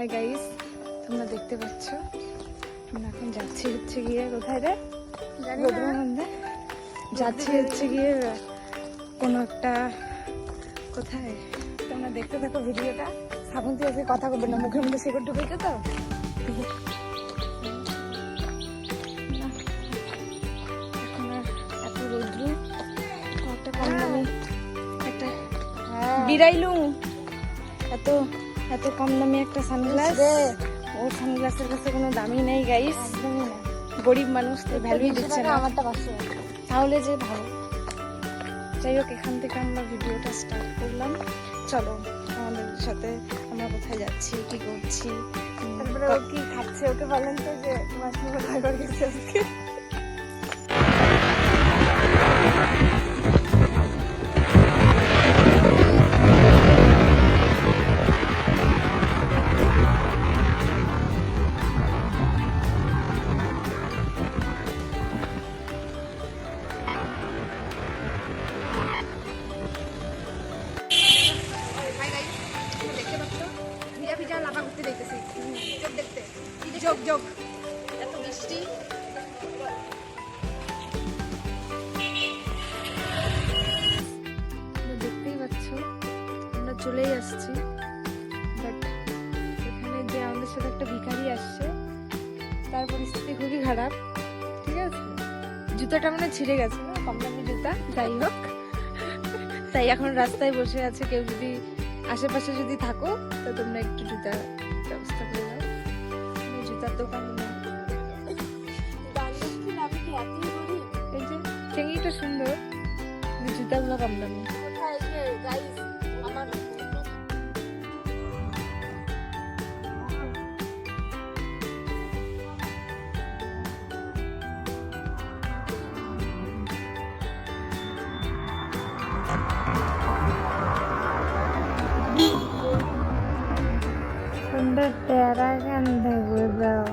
Hi guys, তোমরা দেখতে পাচ্ছ আমরা এখন যাচ্ছি হচ্ছে গিয়ে কোথায় রে রোদের মধ্যে যাচ্ছি হচ্ছে গিয়ে কোনো একটা কোথায়। তোমরা দেখতে থাকো ভিডিওটা। শ্রাবন্তী আজকে কথা বলবে না, মুখের মধ্যে শিকড় ঢুকেছে তো। এখন আর এত রৌদ্র, একটা কম দামি একটা বিড়াইলু এত এত কম দামি একটা সানগ্লাস। ও সানগ্লাসের কাছে কোনো দামই নেই গাইস, গরিব মানুষ তো ভ্যালুই দিচ্ছে না। আমারটা 500, তাহলে যে ভালো। যাই হোক, এখান থেকে আমরা ভিডিওটা স্টার্ট করলাম। চলো আমাদের সাথে আমরা কোথায় যাচ্ছি, কি করছি, তারপরে ও কি খাচ্ছে, ওকে বলেন তো যে তোমার সঙ্গে কথা করতেছে আজকে। দেখতেই পাচ্ছ আমরা চলেই আসছি, বাট এখানে যে আমাদের সাথে একটা ভিখারি আসছে তার পরিস্থিতি খুবই খারাপ। ঠিক আছে, জুতাটা মানে ছিঁড়ে গেছে না, কম দামি জুতা। যাই হোক, তাই এখন রাস্তায় বসে আছে। কেউ যদি আশেপাশে যদি থাকো তো তোমরা একটু জুতার ব্যবস্থা করে দাও। জুতার দোকান এই যে ঠেঙ্গিটা সুন্দর, জুতাগুলো কম দামি। সুন্দর টেরা গান দেখবে দাও।